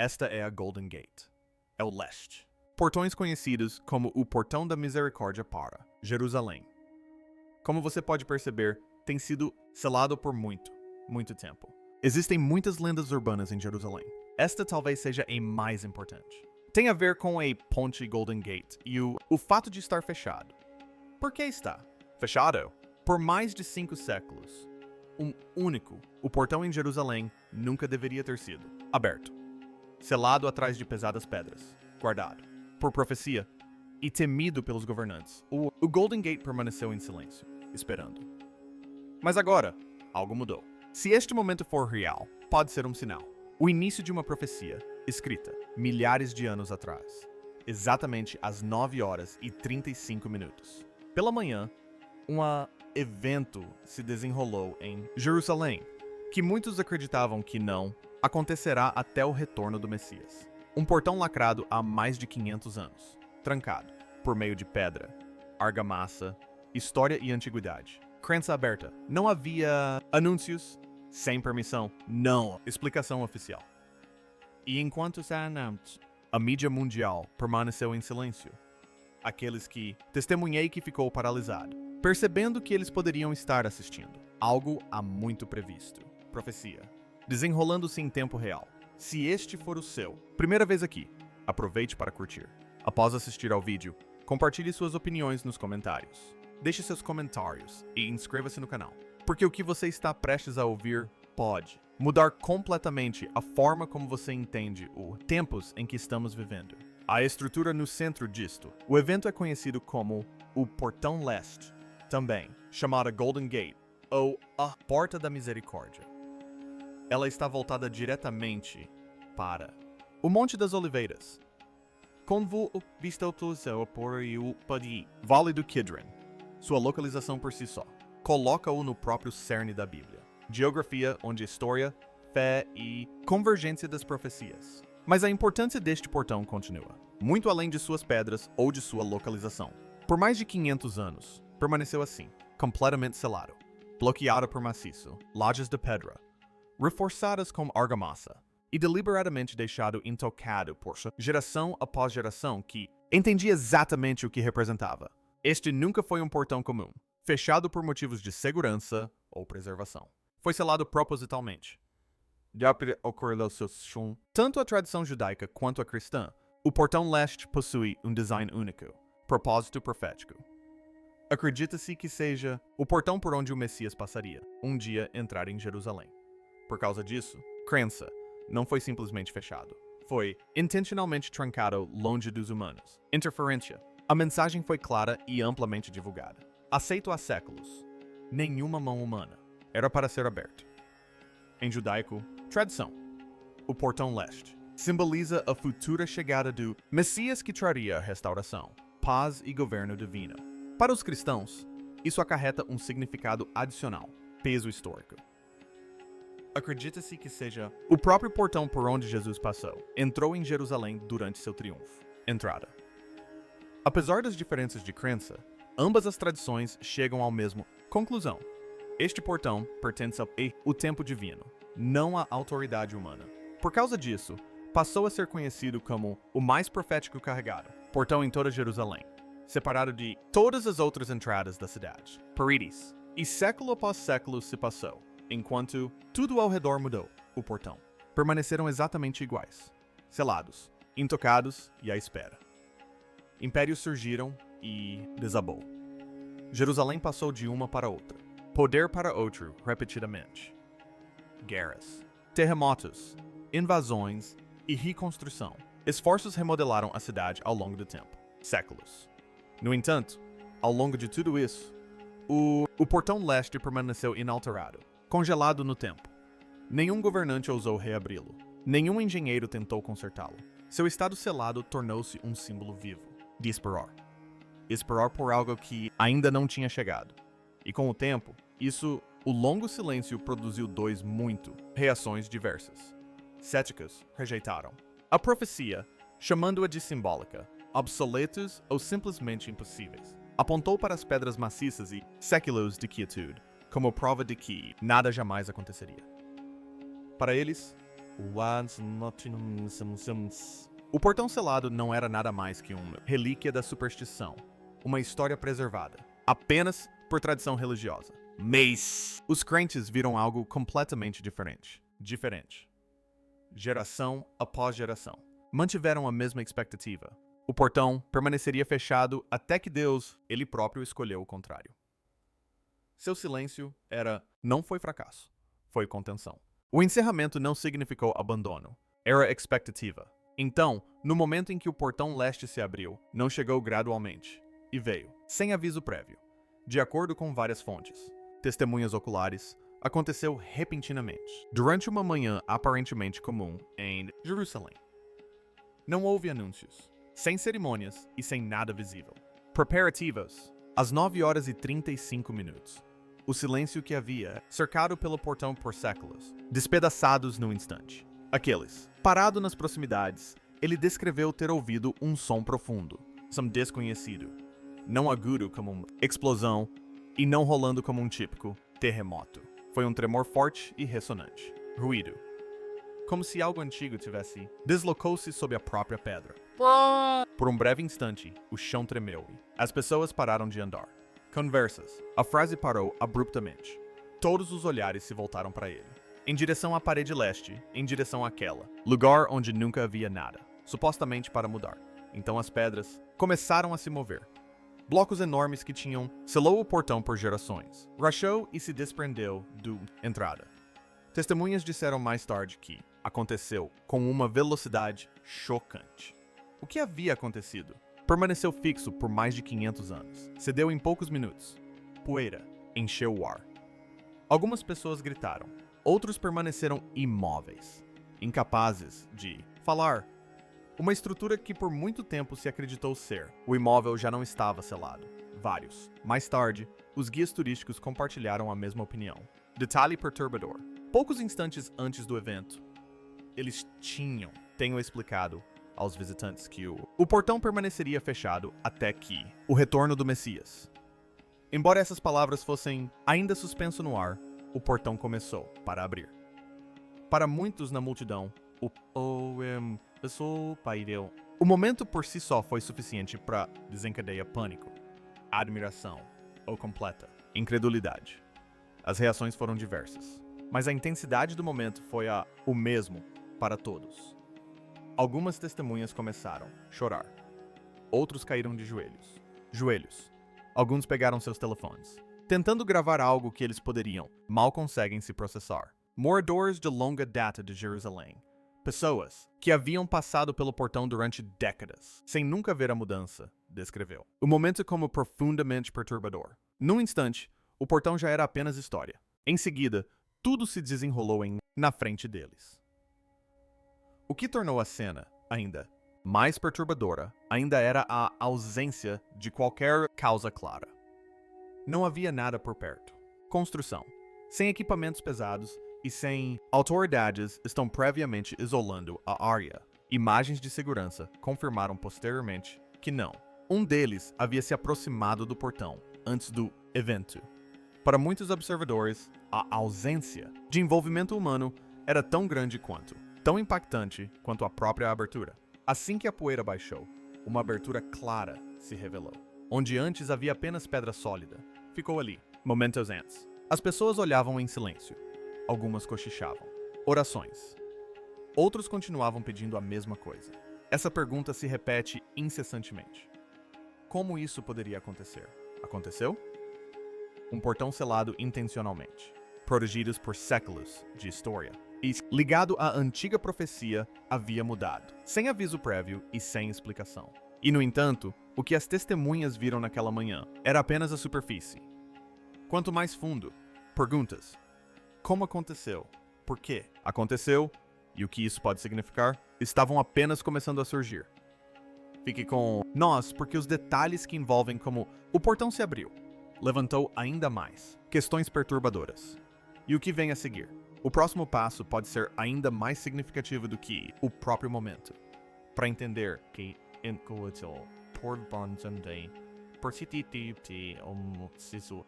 Esta é a Golden Gate. É o leste. Portões conhecidos como o Portão da Misericórdia para Jerusalém. Como você pode perceber, tem sido selado por muito tempo. Existem muitas lendas urbanas em Jerusalém. Esta talvez seja a mais importante. Tem a ver com a ponte Golden Gate e o fato de estar fechado. Por que está fechado? Por mais de 5 séculos. O portão em Jerusalém nunca deveria ter sido aberto. Selado atrás de pesadas pedras. Guardado. Por profecia. E temido pelos governantes. O Golden Gate permaneceu em silêncio, esperando. Mas agora, algo mudou. Se este momento for real, pode ser um sinal. O início de uma profecia, escrita milhares de anos atrás. Exatamente às 9h35. Pela manhã, um evento se desenrolou em Jerusalém, que muitos acreditavam que não acontecerá até o retorno do Messias. Um portão lacrado há mais de 500 anos, trancado, por meio de pedra, argamassa, história e antiguidade. Crença aberta. Não havia anúncios, sem permissão, não explicação oficial. E enquanto a mídia mundial permaneceu em silêncio, aqueles que testemunhei que ficou paralisado, percebendo que eles poderiam estar assistindo algo há muito previsto. Profecia. Desenrolando-se em tempo real. Se este for o seu primeira vez aqui, aproveite para curtir. Após assistir ao vídeo, compartilhe suas opiniões nos comentários. Deixe seus comentários e inscreva-se no canal, porque o que você está prestes a ouvir pode mudar completamente a forma como você entende os tempos em que estamos vivendo. A estrutura no centro disto. O evento é conhecido como o Portão Leste, também chamada Golden Gate ou a Porta da Misericórdia. Ela está voltada diretamente para o Monte das Oliveiras, como visto por o Padi, Vale do Kidron. Sua localização por si só coloca-o no próprio cerne da Bíblia. Geografia, onde história, fé e convergência das profecias. Mas a importância deste portão continua, muito além de suas pedras ou de sua localização. Por mais de 500 anos, permaneceu assim, completamente selado, bloqueado por maciço, lajes de pedra, reforçadas com argamassa, e deliberadamente deixado intocado por geração após geração que entendia exatamente o que representava. Este nunca foi um portão comum, fechado por motivos de segurança ou preservação. Foi selado propositalmente. Tanto a tradição judaica quanto a cristã, o portão leste possui um design único, propósito profético. Acredita-se que seja o portão por onde o Messias passaria, um dia entrar em Jerusalém. Por causa disso, crença não foi simplesmente fechado. Foi intencionalmente trancado longe dos humanos. Interferência. A mensagem foi clara e amplamente divulgada. Aceito há séculos. Nenhuma mão humana era para ser aberto. Em judaico, tradição. O portão leste simboliza a futura chegada do Messias que traria restauração, paz e governo divino. Para os cristãos, isso acarreta um significado adicional, peso histórico. Acredita-se que seja o próprio portão por onde Jesus passou, entrou em Jerusalém durante seu triunfo. Entrada. Apesar das diferenças de crença, ambas as tradições chegam ao mesmo conclusão. Este portão pertence ao tempo divino, não à autoridade humana. Por causa disso, passou a ser conhecido como o mais profético carregado, portão em toda Jerusalém, separado de todas as outras entradas da cidade. Paredes. E século após século se passou, enquanto tudo ao redor mudou. O portão permaneceram exatamente iguais, selados, intocados e à espera. Impérios surgiram e desabou. Jerusalém passou de uma para outra, poder para outro repetidamente. Guerras, terremotos, invasões e reconstrução. Esforços remodelaram a cidade ao longo do tempo, séculos. No entanto, ao longo de tudo isso, o portão leste permaneceu inalterado, congelado no tempo. Nenhum governante ousou reabri-lo. Nenhum engenheiro tentou consertá-lo. Seu estado selado tornou-se um símbolo vivo de esperar. Esperar por algo que ainda não tinha chegado. E com o tempo, o longo silêncio produziu reações diversas. Céticos rejeitaram a profecia, chamando-a de simbólica, obsoletos ou simplesmente impossíveis. Apontou para as pedras maciças e séculos de quietude, como prova de que nada jamais aconteceria. Para eles, O portão selado não era nada mais que uma relíquia da superstição, uma história preservada, apenas por tradição religiosa. Mas os crentes viram algo completamente diferente. Geração após geração. Mantiveram a mesma expectativa. O portão permaneceria fechado até que Deus, ele próprio, escolheu o contrário. Seu silêncio não foi fracasso, foi contenção. O encerramento não significou abandono, era expectativa. Então, no momento em que o portão leste se abriu, não chegou gradualmente, e veio, sem aviso prévio. De acordo com várias fontes, testemunhas oculares, aconteceu repentinamente, durante uma manhã aparentemente comum em Jerusalém. Não houve anúncios, sem cerimônias e sem nada visível. Preparativos. Às 9h35. O silêncio que havia, cercado pelo portão por séculos, despedaçados no instante. Aqueles, parado nas proximidades, ele descreveu ter ouvido um som profundo, som desconhecido, não agudo como uma explosão e não rolando como um típico terremoto. Foi um tremor forte e ressonante. Ruído. Como se algo antigo tivesse deslocou-se sob a própria pedra. Por um breve instante, o chão tremeu e as pessoas pararam de andar. Conversas. A frase parou abruptamente. Todos os olhares se voltaram para ele. Em direção à parede leste, em direção àquela, lugar onde nunca havia nada, supostamente para mudar. Então as pedras começaram a se mover. Blocos enormes que tinham selou o portão por gerações. Rachou e se desprendeu da entrada. Testemunhas disseram mais tarde que aconteceu com uma velocidade chocante. O que havia acontecido? Permaneceu fixo por mais de 500 anos. Cedeu em poucos minutos. Poeira encheu o ar. Algumas pessoas gritaram. Outros permaneceram imóveis, incapazes de falar. Uma estrutura que por muito tempo se acreditou ser. O imóvel já não estava selado. Vários. Mais tarde, os guias turísticos compartilharam a mesma opinião. Detalhe perturbador. Poucos instantes antes do evento, eles tenham explicado aos visitantes que o portão permaneceria fechado até que o retorno do Messias. Embora essas palavras fossem ainda suspenso no ar, o portão começou para abrir. Para muitos na multidão, o momento por si só foi suficiente para desencadear pânico, admiração ou completa incredulidade. As reações foram diversas, mas a intensidade do momento foi o mesmo para todos. Algumas testemunhas começaram a chorar. Outros caíram de joelhos. Alguns pegaram seus telefones, tentando gravar algo que eles mal conseguem se processar. Moradores de longa data de Jerusalém. Pessoas que haviam passado pelo portão durante décadas, sem nunca ver a mudança, descreveu. O momento como profundamente perturbador. Num instante, o portão já era apenas história. Em seguida, tudo se desenrolou na frente deles. O que tornou a cena ainda mais perturbadora ainda era a ausência de qualquer causa clara. Não havia nada por perto. Construção. Sem equipamentos pesados e sem autoridades estão previamente isolando a área. Imagens de segurança confirmaram posteriormente que não. Um deles havia se aproximado do portão antes do evento. Para muitos observadores, a ausência de envolvimento humano era tão grande tão impactante quanto a própria abertura. Assim que a poeira baixou, uma abertura clara se revelou. Onde antes havia apenas pedra sólida, ficou ali, momentos antes. As pessoas olhavam em silêncio. Algumas cochichavam. Orações. Outros continuavam pedindo a mesma coisa. Essa pergunta se repete incessantemente. Como isso poderia acontecer? Aconteceu? Um portão selado intencionalmente, protegidos por séculos de história. E ligado à antiga profecia, havia mudado, sem aviso prévio e sem explicação. E, no entanto, o que as testemunhas viram naquela manhã era apenas a superfície. Quanto mais fundo, perguntas. Como aconteceu? Por quê? Aconteceu? E o que isso pode significar? Estavam apenas começando a surgir. Fique com nós, porque os detalhes que envolvem como o portão se abriu, levantou ainda mais questões perturbadoras. E o que vem a seguir? O próximo passo pode ser ainda mais significativo do que o próprio momento. Para entender que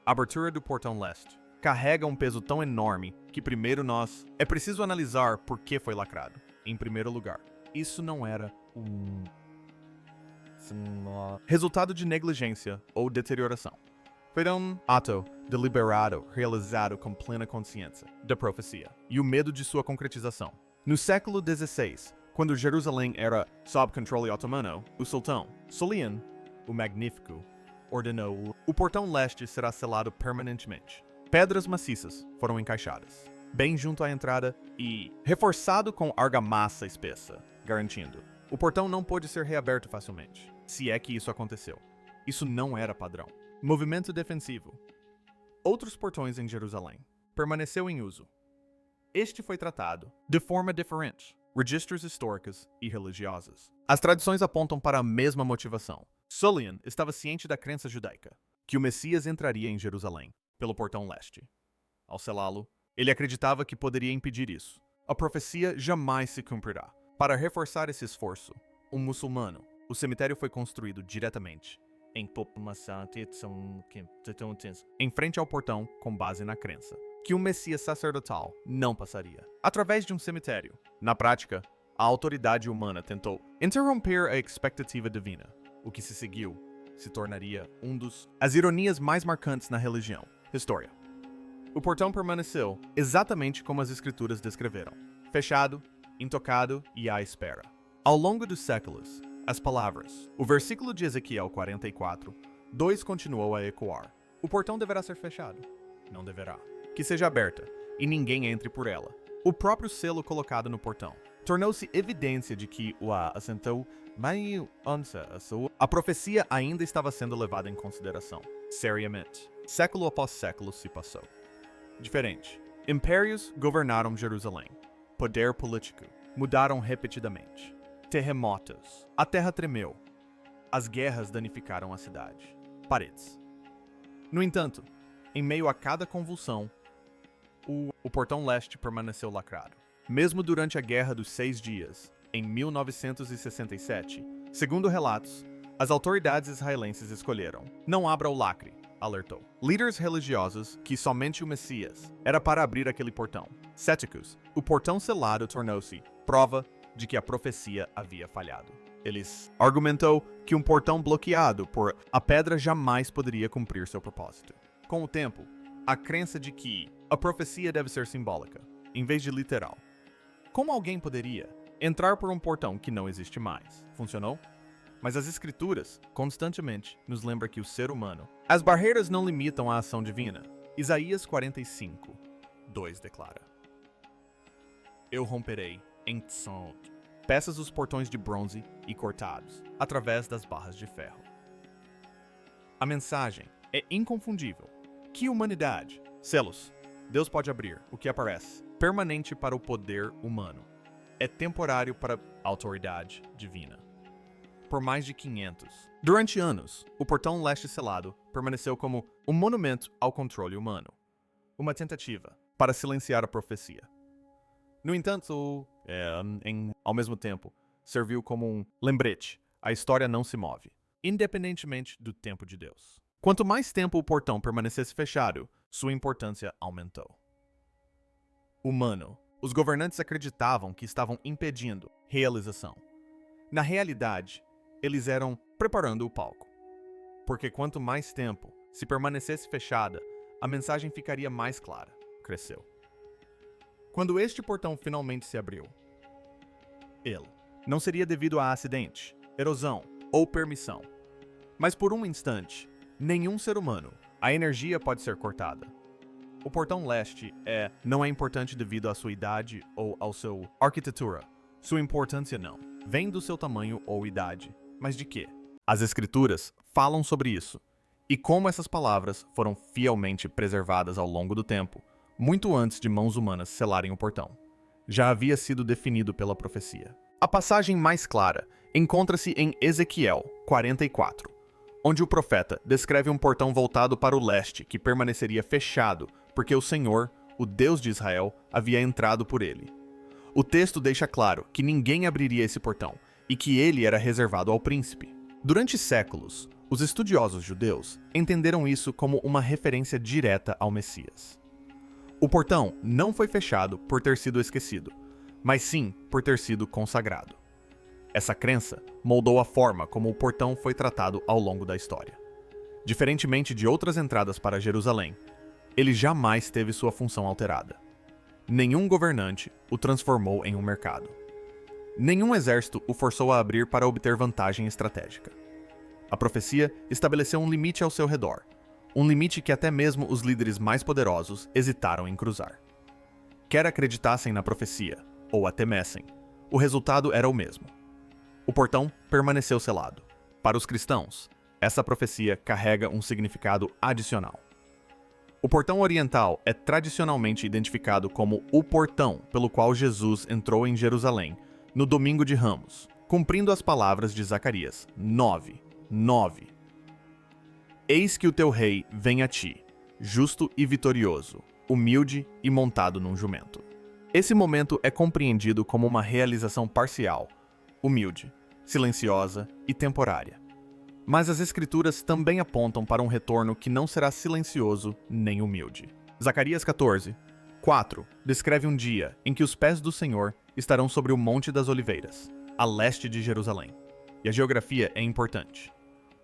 abertura do portão leste, carrega um peso tão enorme que é preciso analisar por que foi lacrado. Em primeiro lugar, isso não era um resultado de negligência ou deterioração. Foi um ato deliberado realizado com plena consciência da profecia e o medo de sua concretização. No século XVI, quando Jerusalém era sob controle otomano, o sultão Solian, o Magnífico, ordenou o portão leste será selado permanentemente. Pedras maciças foram encaixadas, bem junto à entrada e reforçado com argamassa espessa, garantindo o portão não pôde ser reaberto facilmente, se é que isso aconteceu. Isso não era padrão. Movimento defensivo. Outros portões em Jerusalém permaneceu em uso. Este foi tratado de forma diferente. Registros históricos e religiosos. As tradições apontam para a mesma motivação. Solian estava ciente da crença judaica, que o Messias entraria em Jerusalém, pelo portão leste. Ao selá-lo, ele acreditava que poderia impedir isso. A profecia jamais se cumprirá. Para reforçar esse esforço, o cemitério foi construído diretamente em frente ao portão com base na crença que um Messias sacerdotal não passaria através de um cemitério. Na prática, a autoridade humana tentou interromper a expectativa divina. O que se seguiu se tornaria as ironias mais marcantes na religião. História. O portão permaneceu exatamente como as escrituras descreveram, fechado, intocado e à espera. Ao longo dos séculos, as palavras, o versículo de Ezequiel 44:2 continuou a ecoar. O portão deverá ser fechado. Não deverá. Que seja aberta, e ninguém entre por ela. O próprio selo colocado no portão tornou-se evidência de que a profecia ainda estava sendo levada em consideração, seriamente. Século após século se passou. Diferente. Impérios governaram Jerusalém. Poder político mudaram repetidamente. Terremotos. A terra tremeu. As guerras danificaram a cidade. Paredes. No entanto, em meio a cada convulsão, o portão leste permaneceu lacrado. Mesmo durante a Guerra dos 6 Dias, em 1967, segundo relatos, as autoridades israelenses escolheram: não abra o lacre, alertou. Líderes religiosos que somente o Messias era para abrir aquele portão. Céticos, o portão selado tornou-se prova de que a profecia havia falhado. Eles argumentou que um portão bloqueado por a pedra jamais poderia cumprir seu propósito. Com o tempo, a crença de que a profecia deve ser simbólica, em vez de literal. Como alguém poderia entrar por um portão que não existe mais? Funcionou? Mas as escrituras, constantemente, nos lembram que o ser humano... As barreiras não limitam a ação divina. Isaías 45:2 declara: eu romperei em Tsont peças dos portões de bronze e cortados, através das barras de ferro. A mensagem é inconfundível. Que humanidade? Selos. Deus pode abrir o que aparece, permanente para o poder humano. É temporário para a autoridade divina. Por mais de 500. Durante anos, o portão leste selado permaneceu como um monumento ao controle humano. Uma tentativa para silenciar a profecia. No entanto, ao mesmo tempo, serviu como um lembrete. A história não se move, independentemente do tempo de Deus. Quanto mais tempo o portão permanecesse fechado, sua importância aumentou. Humano. Os governantes acreditavam que estavam impedindo realização. Na realidade, eles eram preparando o palco. Porque quanto mais tempo se permanecesse fechada, a mensagem ficaria mais clara. Cresceu. Quando este portão finalmente se abriu, ele não seria devido a acidente, erosão ou permissão. Mas por um instante, nenhum ser humano, a energia pode ser cortada. O portão leste não é importante devido à sua idade ou à sua arquitetura. Sua importância não vem do seu tamanho ou idade, mas de quê? As escrituras falam sobre isso, e como essas palavras foram fielmente preservadas ao longo do tempo, muito antes de mãos humanas selarem o portão. Já havia sido definido pela profecia. A passagem mais clara encontra-se em Ezequiel 44, onde o profeta descreve um portão voltado para o leste que permaneceria fechado porque o Senhor, o Deus de Israel, havia entrado por ele. O texto deixa claro que ninguém abriria esse portão e que ele era reservado ao príncipe. Durante séculos, os estudiosos judeus entenderam isso como uma referência direta ao Messias. O portão não foi fechado por ter sido esquecido, mas sim por ter sido consagrado. Essa crença moldou a forma como o portão foi tratado ao longo da história. Diferentemente de outras entradas para Jerusalém, ele jamais teve sua função alterada. Nenhum governante o transformou em um mercado. Nenhum exército o forçou a abrir para obter vantagem estratégica. A profecia estabeleceu um limite ao seu redor, um limite que até mesmo os líderes mais poderosos hesitaram em cruzar. Quer acreditassem na profecia, ou a temessem, o resultado era o mesmo. O portão permaneceu selado. Para os cristãos, essa profecia carrega um significado adicional. O portão oriental é tradicionalmente identificado como o portão pelo qual Jesus entrou em Jerusalém no Domingo de Ramos, cumprindo as palavras de Zacarias 9:9. Eis que o teu rei vem a ti, justo e vitorioso, humilde e montado num jumento. Esse momento é compreendido como uma realização parcial, humilde, silenciosa e temporária. Mas as Escrituras também apontam para um retorno que não será silencioso nem humilde. Zacarias 14:4 descreve um dia em que os pés do Senhor estarão sobre o Monte das Oliveiras, a leste de Jerusalém. E a geografia é importante.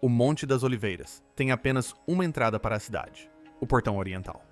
O Monte das Oliveiras tem apenas uma entrada para a cidade, o Portão Oriental.